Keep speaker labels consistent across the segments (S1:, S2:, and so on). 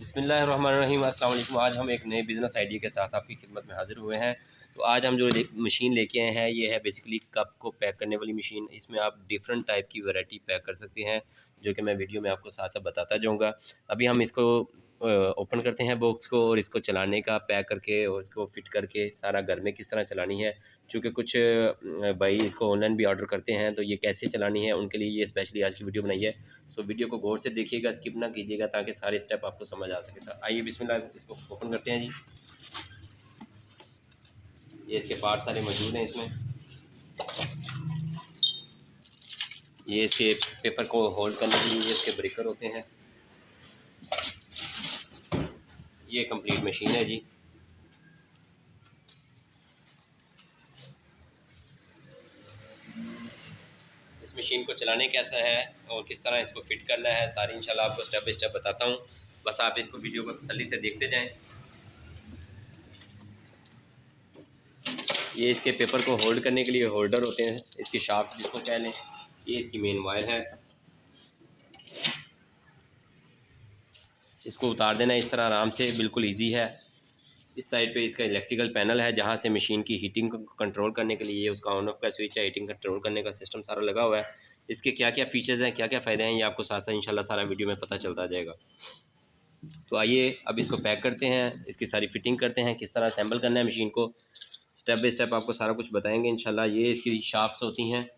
S1: बिस्मिल्लाहिर्रहमानिर्रहीम। अस्सलाम वालेकुम। आज हम एक नए बिज़नेस आइडिया के साथ आपकी खिदमत में हाज़िर हुए हैं। तो आज हम जो मशीन लेके आए हैं ये है बेसिकली कप को पैक करने वाली मशीन। इसमें आप डिफरेंट टाइप की वैरायटी पैक कर सकते हैं, जो कि मैं वीडियो में आपको साथ साथ बताता जाऊँगा। अभी हम इसको ओपन करते हैं बॉक्स को, और इसको चलाने का पैक करके और इसको फिट करके सारा घर में किस तरह चलानी है, चूँकि कुछ भाई इसको ऑनलाइन भी ऑर्डर करते हैं, तो ये कैसे चलानी है उनके लिए ये स्पेशली आज की वीडियो बनाई है। सो वीडियो को गौर से देखिएगा, स्किप ना कीजिएगा, ताकि सारे स्टेप आपको समझ आ सके। सर आइए बिस्मिल्लाह इसको ओपन करते हैं जी। ये इसके पार्ट सारे मौजूद हैं इसमें। ये इसके पेपर को होल्ड करने के लिए ये इसके ब्रेकर होते हैं। ये कंप्लीट मशीन है जी। इस मशीन को चलाने कैसा है और किस तरह इसको फिट करना है, सारी इंशाल्लाह आपको स्टेप बाय स्टेप बताता हूँ। बस आप इसको वीडियो को तसल्ली से देखते जाएं। ये इसके पेपर को होल्ड करने के लिए होल्डर होते हैं, इसकी शाफ्ट जिसको कह लें। ये इसकी मेन वायर है, इसको उतार देना इस तरह आराम से, बिल्कुल इजी है। इस साइड पे इसका इलेक्ट्रिकल पैनल है, जहाँ से मशीन की हीटिंग को कंट्रोल करने के लिए उसका ऑन ऑफ का स्विच है, हीटिंग कंट्रोल करने का सिस्टम सारा लगा हुआ है। इसके क्या क्या फ़ीचर्स हैं, क्या क्या फ़ायदे हैं, ये आपको साथ साथ इंशाल्लाह सारा वीडियो में पता चलता जाएगा। तो आइए अब इसको पैक करते हैं, इसकी सारी फिटिंग करते हैं, किस तरह असेंबल करना है मशीन को, स्टेप बाय स्टेप आपको सारा कुछ बताएंगे इंशाल्लाह। ये इसकी शाफ्ट्स होती हैं,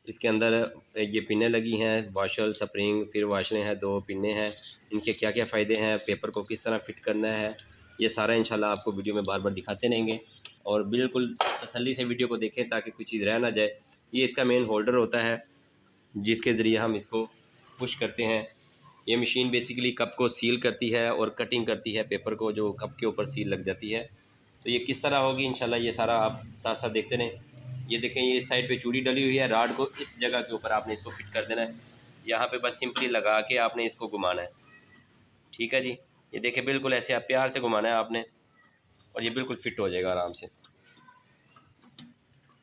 S1: इसके अंदर ये पिनें लगी हैं, वाशल स्प्रिंग, फिर वाशलें हैं, 2 पिनें हैं। इनके क्या क्या फ़ायदे हैं, पेपर को किस तरह फिट करना है, ये सारा इंशाल्लाह आपको वीडियो में बार बार दिखाते रहेंगे। और बिल्कुल तसल्ली से वीडियो को देखें ताकि कुछ चीज़ रह ना जाए। ये इसका मेन होल्डर होता है, जिसके ज़रिए हम इसको पुश करते हैं। ये मशीन बेसिकली कप को सील करती है और कटिंग करती है पेपर को, जो कप के ऊपर सील लग जाती है। तो ये किस तरह होगी इंशाल्लाह ये सारा आप साथ साथ देखते रहें। ये देखें, ये इस साइड पे चूड़ी डली हुई है, राड को इस जगह के ऊपर आपने इसको फिट कर देना है। यहाँ पे बस सिंपली लगा के आपने इसको घुमाना है, ठीक है जी। ये देखें, बिल्कुल ऐसे आप प्यार से घुमाना है आपने, और ये बिल्कुल फिट हो जाएगा आराम से।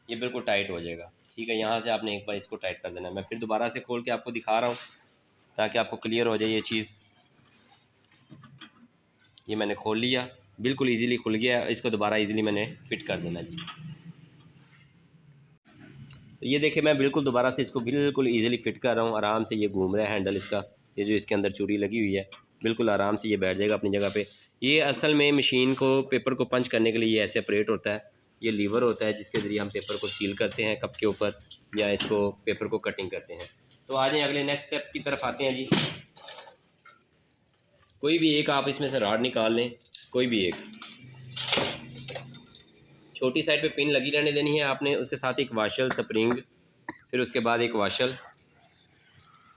S1: ये बिल्कुल टाइट हो जाएगा, ठीक है। यहाँ से आपने एक बार इसको टाइट कर देना है। मैं फिर दोबारा से खोल के आपको दिखा रहा हूँ ताकि आपको क्लियर हो जाए ये चीज़। ये मैंने खोल लिया, बिल्कुल इजीली खुल गया। इसको दोबारा इजीली मैंने फिट कर देना जी। तो ये देखिए, मैं बिल्कुल दोबारा से इसको बिल्कुल इजीली फिट कर रहा हूँ। आराम से ये घूम रहा है हैंडल इसका, ये जो इसके अंदर चूड़ी लगी हुई है, बिल्कुल आराम से ये बैठ जाएगा अपनी जगह पे। ये असल में मशीन को पेपर को पंच करने के लिए ये ऐसे ऑपरेट होता है। ये लीवर होता है जिसके ज़रिए हम पेपर को सील करते हैं कप के ऊपर, या इसको पेपर को कटिंग करते हैं। तो आ जाए अगले नेक्स्ट स्टेप की तरफ आते हैं जी। कोई भी एक आप इसमें से राड निकाल लें, कोई भी एक। छोटी साइड पे पिन लगी रहने देनी है आपने, उसके साथ एक वाशल स्प्रिंग, फिर उसके बाद एक वाशल।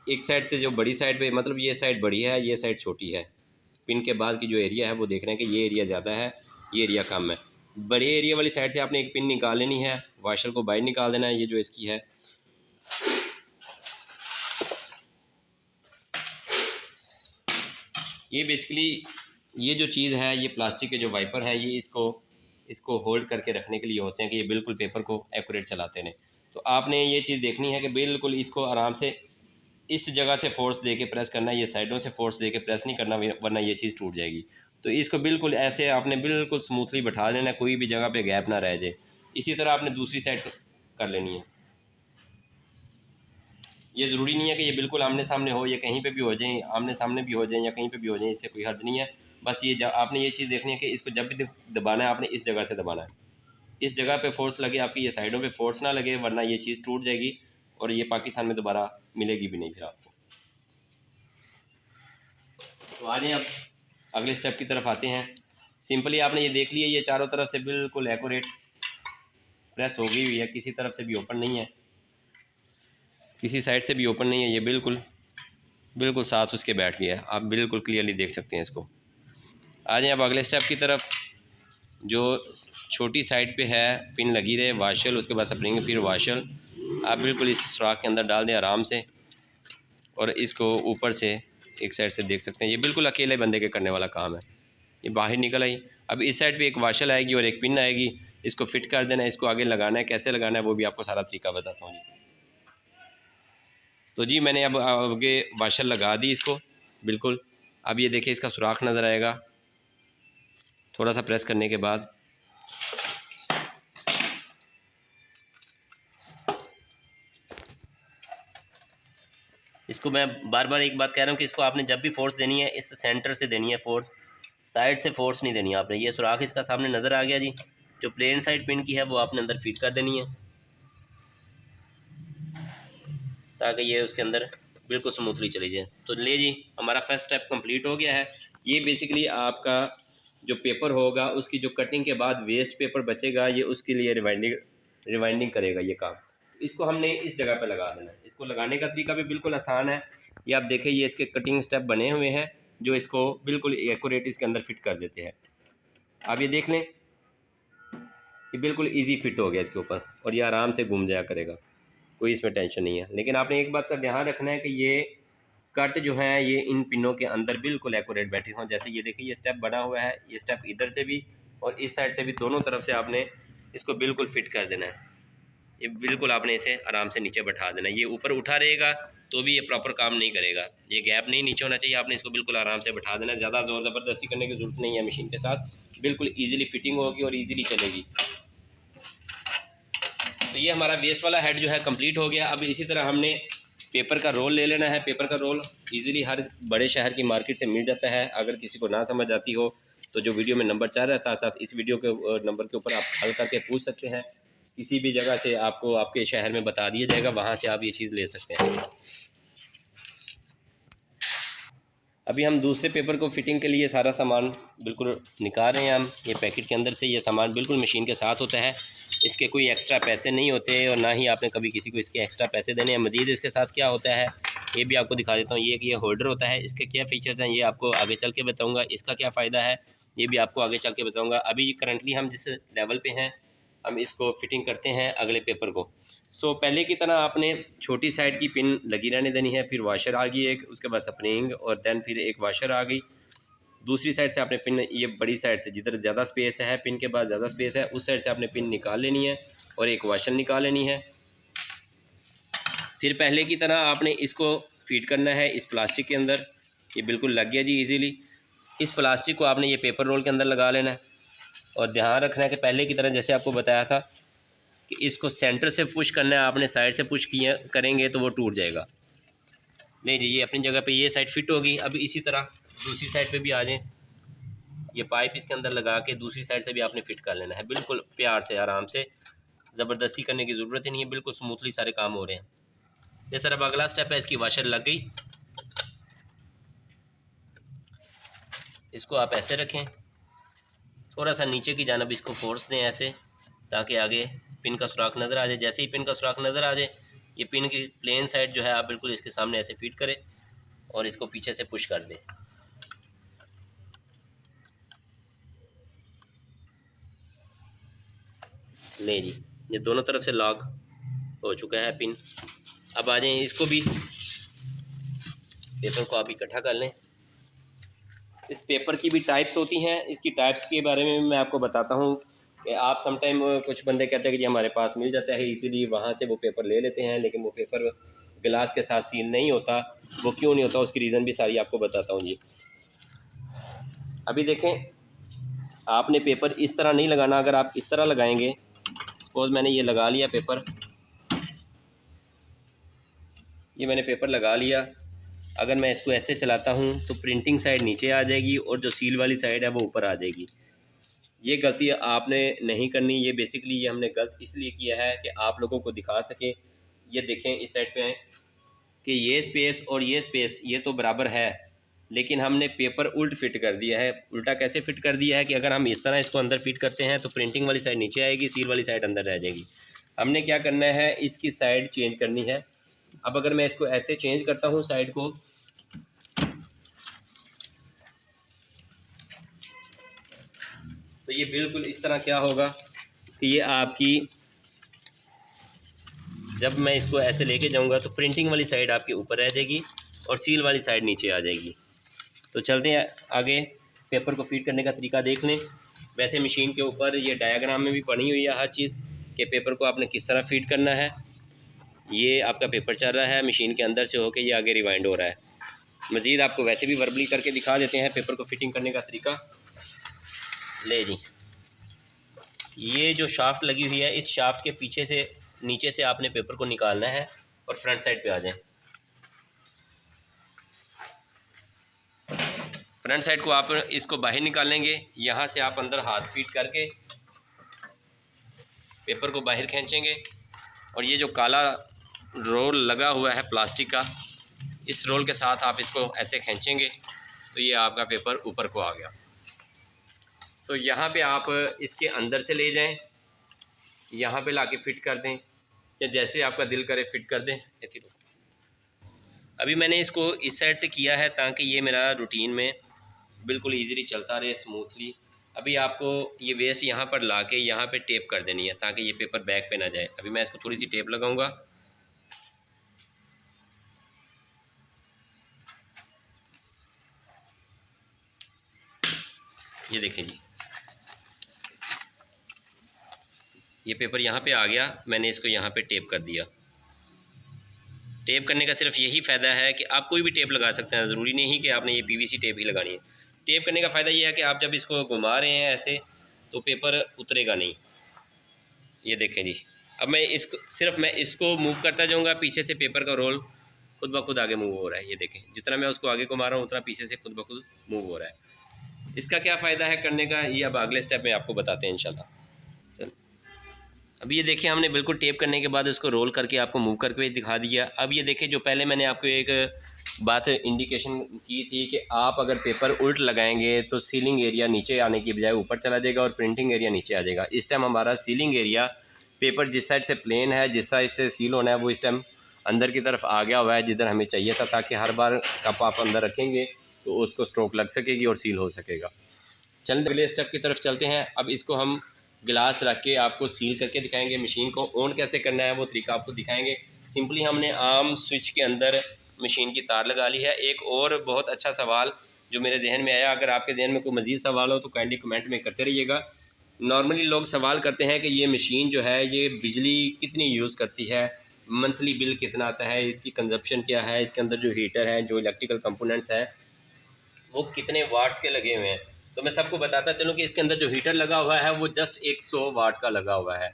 S1: एक साइड से जो बड़ी साइड पे, मतलब ये साइड बड़ी है, ये साइड छोटी है। पिन के बाद की जो एरिया है वो देख रहे हैं कि ये एरिया ज़्यादा है, ये एरिया कम है। बड़े एरिया वाली साइड से आपने एक पिन निकाल लेनी है, वाशल को बाहर निकाल देना है, ये जो इसकी है। ये बेसिकली ये जो चीज़ है, ये प्लास्टिक के जो वाइपर हैं, ये इसको होल्ड करके रखने के लिए होते हैं कि ये बिल्कुल पेपर को एक्यूरेट चलाते रहें। तो आपने ये चीज़ देखनी है कि बिल्कुल इसको आराम से इस जगह से फोर्स दे के प्रेस करना है, ये साइडों से फोर्स दे के प्रेस नहीं करना, वरना ये चीज़ टूट जाएगी। तो इसको बिल्कुल ऐसे आपने बिल्कुल स्मूथली बैठा देना है, कोई भी जगह पे गैप ना रह जाए। इसी तरह आपने दूसरी साइड कर लेनी है। ये ज़रूरी नहीं है कि ये बिल्कुल आमने सामने हो, ये कहीं पे भी हो जाए, आमने सामने भी हो जाए या कहीं पे भी हो जाए, इससे कोई हर्ज नहीं है। बस ये आपने ये चीज़ देखनी है कि इसको जब भी दबाना है आपने इस जगह से दबाना है, इस जगह पे फोर्स लगे, आपकी ये साइडों पे फोर्स ना लगे, वरना ये चीज़ टूट जाएगी और ये पाकिस्तान में दोबारा मिलेगी भी नहीं फिर आपको। तो आ जाए अब अगले स्टेप की तरफ आते हैं। सिंपली आपने ये देख लिया, ये चारों तरफ से बिल्कुल एक्यूरेट प्रेस हो गई हुई है, किसी तरफ से भी ओपन नहीं है, किसी साइड से भी ओपन नहीं है, ये बिल्कुल बिल्कुल साथ उसके बैठ गया है। आप बिल्कुल क्लियरली देख सकते हैं इसको। आ जाए अब अगले स्टेप की तरफ। जो छोटी साइड पे है पिन लगी रहे, वाशल, उसके बाद स्प्रिंग, फिर वाशल आप बिल्कुल इस सुराख के अंदर डाल दें आराम से, और इसको ऊपर से एक साइड से देख सकते हैं। ये बिल्कुल अकेले बंदे के करने वाला काम है। ये बाहर निकल आई। अब इस साइड पे एक वाशल आएगी और एक पिन आएगी, इसको फिट कर देना है। इसको आगे लगाना है, कैसे लगाना है वो भी आपको सारा तरीका बताता हूँ जी। तो जी मैंने अब आगे वाशल लगा दी इसको बिल्कुल, अब ये देखिए इसका सुराख नज़र आएगा थोड़ा सा प्रेस करने के बाद। इसको मैं बार बार एक बात कह रहा हूँ कि इसको आपने जब भी फोर्स देनी है इस सेंटर से देनी है फोर्स, साइड से फोर्स नहीं देनी है आपने। ये सुराख इसका सामने नज़र आ गया जी। जो प्लेन साइड पिन की है वो आपने अंदर फिट कर देनी है ताकि ये उसके अंदर बिल्कुल स्मूथली चली जाए। तो ले जी, हमारा फर्स्ट स्टेप कंप्लीट हो गया है। ये बेसिकली आपका जो पेपर होगा उसकी जो कटिंग के बाद वेस्ट पेपर बचेगा ये उसके लिए रिवाइंडिंग करेगा ये काम। इसको हमने इस जगह पे लगा देना है। इसको लगाने का तरीका भी बिल्कुल आसान है। ये आप देखें, ये इसके कटिंग स्टेप बने हुए हैं जो इसको बिल्कुल एक्यूरेट इसके अंदर फिट कर देते हैं। आप ये देख लें, ये बिल्कुल ईजी फिट हो गया इसके ऊपर और ये आराम से घूम जाया करेगा, कोई इसमें टेंशन नहीं है। लेकिन आपने एक बात का ध्यान रखना है कि ये कट जो है ये इन पिनों के अंदर बिल्कुल एक्यूरेट बैठे हों। जैसे ये देखिए ये स्टेप बना हुआ है, ये स्टेप इधर से भी और इस साइड से भी, दोनों तरफ से आपने इसको बिल्कुल फिट कर देना है। ये बिल्कुल आपने इसे आराम से नीचे बैठा देना है। ये ऊपर उठा रहेगा तो भी ये प्रॉपर काम नहीं करेगा, ये गैप नहीं नीचे होना चाहिए। आपने इसको बिल्कुल आराम से बैठा देना है, ज़्यादा ज़ोर ज़बरदस्ती करने की ज़रूरत नहीं है। मशीन के साथ बिल्कुल ईजिली फिटिंग होगी और ईजिली चलेगी। तो ये हमारा वेस्ट वाला हेड जो है कंप्लीट हो गया। अब इसी तरह हमने पेपर का रोल ले लेना है। पेपर का रोल इजीली हर बड़े शहर की मार्केट से मिल जाता है। अगर किसी को ना समझ आती हो तो जो वीडियो में नंबर चल रहा है साथ साथ इस वीडियो के नंबर के ऊपर आप हल करके पूछ सकते हैं। किसी भी जगह से आपको आपके शहर में बता दिया जाएगा, वहाँ से आप ये चीज़ ले सकते हैं। अभी हम दूसरे पेपर को फिटिंग के लिए सारा सामान बिल्कुल निकाल रहे हैं। हम ये पैकेट के अंदर से ये सामान बिल्कुल मशीन के साथ होता है, इसके कोई एक्स्ट्रा पैसे नहीं होते और ना ही आपने कभी किसी को इसके एक्स्ट्रा पैसे देने हैं। मज़ीद इसके साथ क्या होता है ये भी आपको दिखा देता हूँ। ये होल्डर होता है, इसके क्या फ़ीचर्स हैं ये आपको आगे चल के बताऊँगा। इसका क्या फ़ायदा है ये भी आपको आगे चल के बताऊँगा। अभी करंटली हम जिस लेवल पे हैं हम इसको फिटिंग करते हैं अगले पेपर को। सो पहले की तरह आपने छोटी साइड की पिन लगी रहने देनी है, फिर वाशर आ गई एक, उसके बाद स्प्रिंग और दैन फिर एक वाशर आ गई। दूसरी साइड से आपने पिन, ये बड़ी साइड से जिधर ज़्यादा स्पेस है पिन के बाद ज़्यादा स्पेस है उस साइड से आपने पिन निकाल लेनी है और एक वाशर निकाल लेनी है। फिर पहले की तरह आपने इसको फीड करना है इस प्लास्टिक के अंदर। ये बिल्कुल लग गया जी इजीली। इस प्लास्टिक को आपने ये पेपर रोल के अंदर लगा लेना है और ध्यान रखना है कि पहले की तरह जैसे आपको बताया था कि इसको सेंटर से पुश करना है, आपने साइड से पुश किया करेंगे तो वो टूट जाएगा। नहीं जी, ये अपनी जगह पे ये साइड फिट होगी। अब इसी तरह दूसरी साइड पे भी आ जाएं, ये पाइप इसके अंदर लगा के दूसरी साइड से भी आपने फिट कर लेना है। बिल्कुल प्यार से आराम से, ज़बरदस्ती करने की ज़रूरत ही नहीं है, बिल्कुल स्मूथली सारे काम हो रहे हैं। ये सर अब अगला स्टेप है, इसकी वाशर लग गई। इसको आप ऐसे रखें, थोड़ा सा नीचे की जानब इसको फोर्स दें ऐसे ताकि आगे पिन का सुराख नज़र आ जाए। जैसे ही पिन का सुराख नज़र आ जाए ये पिन की प्लेन साइड जो है आप बिल्कुल इसके सामने ऐसे फीड करें और इसको पीछे से पुश कर दें। ले जी, ये दोनों तरफ से लॉक हो चुका है पिन। अब आ जाएं, इसको भी पेपर को आप इकट्ठा कर लें। इस पेपर की भी टाइप्स होती हैं, इसकी टाइप्स के बारे में मैं आपको बताता हूँ कि आप समटाइम कुछ बंदे कहते हैं कि जी हमारे पास मिल जाता है इजीली, वहाँ से वो पेपर ले लेते हैं, लेकिन वो पेपर गिलास के साथ सील नहीं होता। वो क्यों नहीं होता उसकी रीज़न भी सारी आपको बताता हूँ जी। अभी देखें, आपने पेपर इस तरह नहीं लगाना। अगर आप इस तरह लगाएंगे, सपोज़ मैंने ये लगा लिया पेपर, ये मैंने पेपर लगा लिया, अगर मैं इसको ऐसे चलाता हूँ तो प्रिंटिंग साइड नीचे आ जाएगी और जो सील वाली साइड है वो ऊपर आ जाएगी। ये गलती आपने नहीं करनी। ये बेसिकली ये हमने गलत इसलिए किया है कि आप लोगों को दिखा सकें। ये देखें इस साइड पे कि ये स्पेस और ये स्पेस ये तो बराबर है, लेकिन हमने पेपर उल्ट फिट कर दिया है। उल्टा कैसे फिट कर दिया है कि अगर हम इस तरह इसको अंदर फिट करते हैं तो प्रिंटिंग वाली साइड नीचे आएगी, सील वाली साइड अंदर रह जाएगी। हमने क्या करना है, इसकी साइड चेंज करनी है। अब अगर मैं इसको ऐसे चेंज करता हूँ साइड को, तो ये बिल्कुल इस तरह क्या होगा कि ये आपकी, जब मैं इसको ऐसे लेके जाऊंगा तो प्रिंटिंग वाली साइड आपके ऊपर रह जाएगी और सील वाली साइड नीचे आ जाएगी। तो चलते हैं आगे, पेपर को फीड करने का तरीका देख लें। वैसे मशीन के ऊपर ये डायग्राम में भी बनी हुई है हर चीज़ कि पेपर को आपने किस तरह फीड करना है। ये आपका पेपर चल रहा है, मशीन के अंदर से होके ये आगे रिवाइंड हो रहा है। मज़ीद आपको वैसे भी वर्बली करके दिखा देते हैं पेपर को फिटिंग करने का तरीका। ले जी, ये जो शाफ्ट लगी हुई है, इस शाफ्ट के पीछे से नीचे से आपने पेपर को निकालना है और फ्रंट साइड पे आ जाए। फ्रंट साइड को आप इसको बाहर निकालेंगे, यहाँ से आप अंदर हाथ फीट करके पेपर को बाहर खींचेंगे और ये जो काला रोल लगा हुआ है प्लास्टिक का, इस रोल के साथ आप इसको ऐसे खींचेंगे तो ये आपका पेपर ऊपर को आ गया। सो यहाँ पे आप इसके अंदर से ले जाएं, यहाँ पे लाके फिट कर दें या जैसे आपका दिल करे फिट कर दें। अभी मैंने इसको इस साइड से किया है ताकि ये मेरा रूटीन में बिल्कुल ईजीली चलता रहे स्मूथली। अभी आपको ये वेस्ट यहाँ पर लाके यहाँ पे टेप कर देनी है ताकि ये पेपर बैक पे ना जाए। अभी मैं इसको थोड़ी सी टेप लगाऊंगा। ये देखें जी, ये पेपर यहाँ पे आ गया, मैंने इसको यहाँ पे टेप कर दिया। टेप करने का सिर्फ यही फ़ायदा है कि आप कोई भी टेप लगा सकते हैं, ज़रूरी नहीं कि आपने ये पीवीसी टेप ही लगानी है। टेप करने का फ़ायदा ये है कि आप जब इसको घुमा रहे हैं ऐसे तो पेपर उतरेगा नहीं। ये देखें जी, अब मैं इसको मूव करता जाऊँगा, पीछे से पेपर का रोल खुद ब खुद आगे मूव हो रहा है। ये देखें, जितना मैं उसको आगे घुमा रहा हूँ उतना पीछे से खुद ब खुद मूव हो रहा है। इसका क्या फ़ायदा है करने का, ये अब अगले स्टेप में आपको बताते हैं इंशाल्लाह। चल, अभी ये देखिए हमने बिल्कुल टेप करने के बाद इसको रोल करके आपको मूव करके दिखा दिया। अब ये देखिए, जो पहले मैंने आपको एक बात इंडिकेशन की थी कि आप अगर पेपर उल्ट लगाएंगे तो सीलिंग एरिया नीचे आने की बजाय ऊपर चला जाएगा और प्रिंटिंग एरिया नीचे आ जाएगा। इस टाइम हमारा सीलिंग एरिया, पेपर जिस साइड से प्लेन है, जिस साइड से सील होना है, वो इस टाइम अंदर की तरफ आ गया हुआ है जिधर हमें चाहिए था, ताकि हर बार कप आप अंदर रखेंगे तो उसको स्ट्रोक लग सकेगी और सील हो सकेगा। चल, अगले स्टेप की तरफ चलते हैं। अब इसको हम गिलास रख के आपको सील करके दिखाएंगे। मशीन को ऑन कैसे करना है वो तरीका आपको दिखाएंगे। सिंपली हमने आम स्विच के अंदर मशीन की तार लगा ली है। एक और बहुत अच्छा सवाल जो मेरे जहन में आया, अगर आपके जहन में कोई मज़ीद सवाल हो तो काइंडली कमेंट में करते रहिएगा। नॉर्मली लोग सवाल करते हैं कि ये मशीन जो है ये बिजली कितनी यूज़ करती है, मंथली बिल कितना आता है, इसकी कंजप्शन क्या है, इसके अंदर जो हीटर है, जो इलेक्ट्रिकल कंपोनेंट्स हैं वो कितने वाट्स के लगे हुए हैं। तो मैं सबको बताता चलूँ कि इसके अंदर जो हीटर लगा हुआ है वो जस्ट 100 वाट का लगा हुआ है।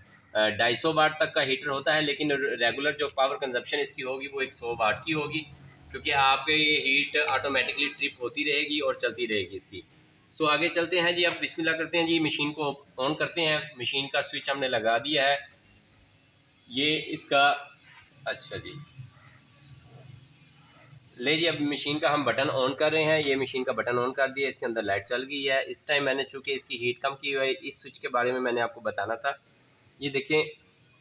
S1: 250 वाट तक का हीटर होता है, लेकिन रेगुलर जो पावर कंजप्शन इसकी होगी वो 100 वाट की होगी, क्योंकि आपके ये हीट ऑटोमेटिकली ट्रिप होती रहेगी और चलती रहेगी इसकी। सो आगे चलते हैं जी। अब बिस्मिल्लाह करते हैं जी, मशीन को ऑन करते हैं। मशीन का स्विच हमने लगा दिया है, ये इसका, अच्छा जी, ले जी, अब मशीन का हम बटन ऑन कर रहे हैं। ये मशीन का बटन ऑन कर दिया, इसके अंदर लाइट चल गई है। इस टाइम मैंने चूँकि इसकी हीट कम की हुई है, इस स्विच के बारे में मैंने आपको बताना था। ये देखें,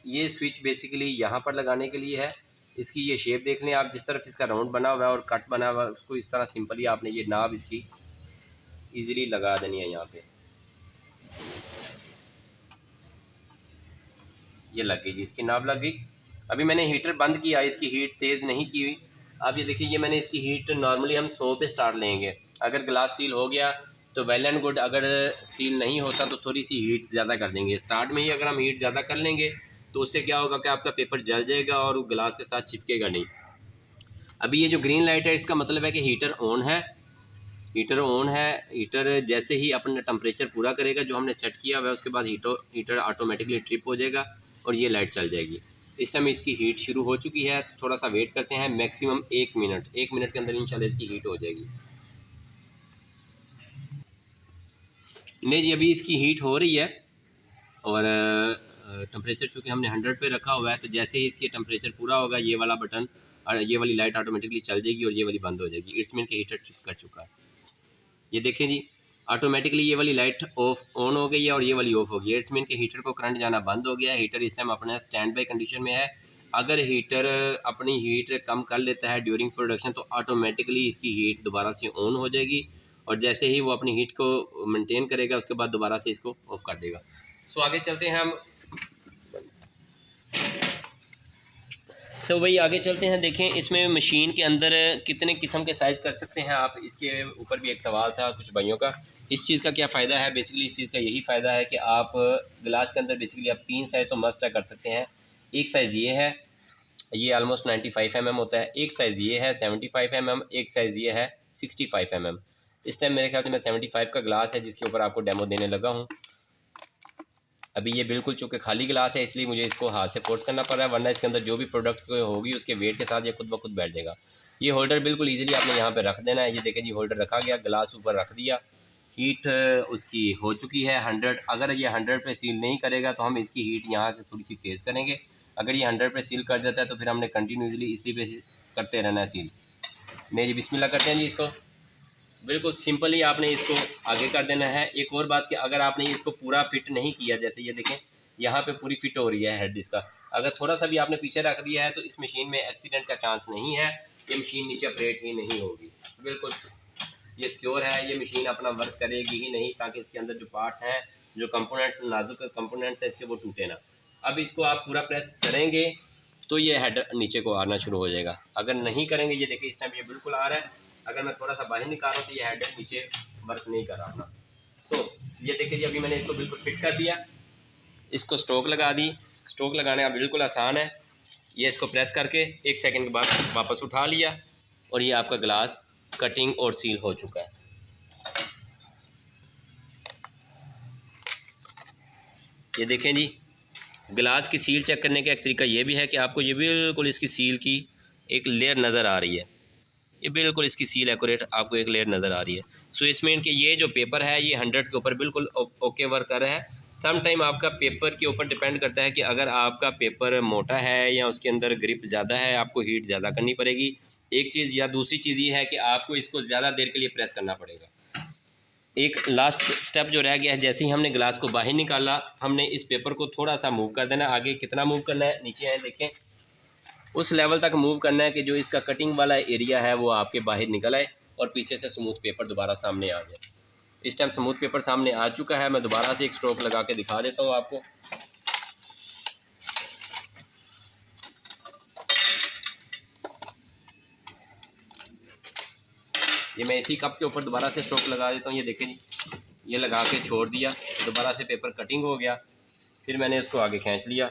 S1: ये स्विच बेसिकली यहाँ पर लगाने के लिए है। इसकी ये शेप देख लें आप, जिस तरफ इसका राउंड बना हुआ है और कट बना हुआ है, उसको इस तरह सिंपली आपने ये नाब इसकी ईज़िली लगा देनी है। यहाँ पे ये लग गई जी, इसकी नाब लग गई। अभी मैंने हीटर बंद किया, इसकी हीट तेज़ नहीं की हुई। अब ये देखिए, ये मैंने इसकी हीट नॉर्मली हम 100 पे स्टार्ट लेंगे। अगर ग्लास सील हो गया तो वेल एंड गुड, अगर सील नहीं होता तो थोड़ी सी हीट ज़्यादा कर देंगे। स्टार्ट में ही अगर हम हीट ज़्यादा कर लेंगे तो उससे क्या होगा कि आपका पेपर जल जाएगा और वो ग्लास के साथ चिपकेगा नहीं। अभी ये जो ग्रीन लाइट है इसका मतलब है कि हीटर ऑन है। हीटर ऑन है। हीटर जैसे ही अपना टेम्परेचर पूरा करेगा जो हमने सेट किया हुआ है, उसके बाद हीटर ऑटोमेटिकली ट्रिप हो जाएगा और ये लाइट चल जाएगी। इस टाइम इसकी हीट शुरू हो चुकी है, तो थोड़ा सा वेट करते हैं, मैक्सिमम 1 मिनट। 1 मिनट के अंदर इंशाल्लाह इसकी हीट हो जाएगी। नहीं जी, अभी इसकी हीट हो रही है और टेम्परेचर चूँकि हमने 100 पे रखा हुआ है, तो जैसे ही इसकी टेम्परेचर पूरा होगा ये वाला बटन और ये वाली लाइट ऑटोमेटिकली चल जाएगी और ये वाली बंद हो जाएगी। इट्स मीन कि हीटर ट्रिप कर चुका है। ये देखें जी, ऑटोमेटिकली ये वाली लाइट ऑफ ऑन हो गई है और ये वाली ऑफ हो गई है। इट्स मीन कि हीटर को करंट जाना बंद हो गया है। हीटर इस टाइम अपने स्टैंड बाई कंडीशन में है। अगर हीटर अपनी हीट कम कर लेता है ड्यूरिंग प्रोडक्शन तो ऑटोमेटिकली इसकी हीट दोबारा से ऑन हो जाएगी और जैसे ही वो अपनी हीट को मेंटेन करेगा उसके बाद दोबारा से इसको ऑफ कर देगा। सो आगे चलते हैं हम। सो भाई आगे चलते हैं। देखें इसमें मशीन के अंदर कितने किस्म के साइज़ कर सकते हैं आप, इसके ऊपर भी एक सवाल था कुछ भाइयों का। इस चीज़ का क्या फ़ायदा है, बेसिकली इस चीज़ का यही फ़ायदा है कि आप ग्लास के अंदर बेसिकली आप 3 साइज़ तो मस्ट कर सकते हैं। एक साइज़ ये है ये ऑलमोस्ट 95 mm होता है। एक साइज़ ये है 75 mm, एक साइज़ ये है 65 mm। इस टाइम मेरे ख्याल से मैं 75 का ग्लास है जिसके ऊपर आपको डेमो देने लगा हूँ। अभी ये बिल्कुल चूँकि खाली गिलास है इसलिए मुझे इसको हाथ से फोर्स करना पड़ रहा है, वरना इसके अंदर जो भी प्रोडक्ट होगी उसके वेट के साथ ये खुद ब खुद बैठ जाएगा। ये होल्डर बिल्कुल इजीली आपने यहाँ पे रख देना है। ये देखें जी, होल्डर रखा गया, गिलास ऊपर रख दिया। हीट उसकी हो चुकी है 100। अगर ये 100 पे सील नहीं करेगा तो हम इसकी हीट यहाँ से थोड़ी सी तेज़ करेंगे। अगर ये 100 पे सील कर देता है तो फिर हमने कंटिन्यूसली इसी पे करते रहना है सील। नहीं जी, बिस्मिल्लाह करते हैं जी इसको। बिल्कुल सिंपल ही आपने इसको आगे कर देना है। एक और बात कि अगर आपने इसको पूरा फिट नहीं किया, जैसे ये देखें यहाँ पे पूरी फिट हो रही है हेड इसका, अगर थोड़ा सा भी आपने पीछे रख दिया है तो इस मशीन में एक्सीडेंट का चांस नहीं है। ये मशीन नीचे ऑपरेट ही नहीं होगी। बिल्कुल ये सिक्योर है, ये मशीन अपना वर्क करेगी ही नहीं, ताकि इसके अंदर जो पार्ट्स हैं, जो कंपोनेंट्स, नाजुक कंपोनेंट्स हैं इसके, वो टूटे ना। अब इसको आप पूरा प्रेस करेंगे तो ये हेड नीचे को आना शुरू हो जाएगा। अगर नहीं करेंगे, ये देखिए इस टाइम ये बिल्कुल आ रहा है, अगर मैं थोड़ा सा बाहर निकाल रहा हूँ तो ये हेड नीचे वर्क नहीं कर रहा अपना। ये देखिए जी, अभी मैंने इसको बिल्कुल फिट कर दिया, इसको स्ट्रोक लगा दी। स्ट्रोक लगाने का बिल्कुल आसान है। ये इसको प्रेस करके 1 सेकंड के बाद वापस उठा लिया और ये आपका ग्लास कटिंग और सील हो चुका है। ये देखें जी, ग्लास की सील चेक करने का एक तरीका ये भी है कि आपको ये बिल्कुल इसकी सील की एक लेयर नज़र आ रही है। ये बिल्कुल इसकी सील एक्यूरेट आपको एक लेयर नज़र आ रही है। सो इसमें इनके ये जो पेपर है ये 100 के ऊपर बिल्कुल ओके वर्क कर रहा है। सम टाइम आपका पेपर के ऊपर डिपेंड करता है कि अगर आपका पेपर मोटा है या उसके अंदर ग्रिप ज़्यादा है, आपको हीट ज़्यादा करनी पड़ेगी एक चीज़, या दूसरी चीज़ ये है कि आपको इसको ज़्यादा देर के लिए प्रेस करना पड़ेगा। एक लास्ट स्टेप जो रह गया है, जैसे ही हमने ग्लास को बाहर निकाला, हमने इस पेपर को थोड़ा सा मूव कर देना। आगे कितना मूव करना है, नीचे आए देखें, उस लेवल तक मूव करना है कि जो इसका कटिंग वाला एरिया है वो आपके बाहर निकल आए और पीछे से स्मूथ पेपर दोबारा सामने आ जाए। इस टाइम स्मूथ पेपर सामने आ चुका है। मैं दोबारा से एक स्ट्रोक लगा के दिखा देता हूँ आपको। ये मैं इसी कप के ऊपर दोबारा से स्ट्रोक लगा देता हूँ। ये देखें जी, ये लगा के छोड़ दिया, दोबारा से पेपर कटिंग हो गया, फिर मैंने इसको आगे खींच लिया।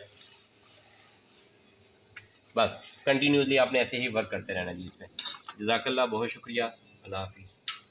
S1: बस कंटिन्यूसली आपने ऐसे ही वर्क करते रहना जी इसमें। जज़ाकल्लाह, बहुत शुक्रिया, अल्लाह हाफिज़।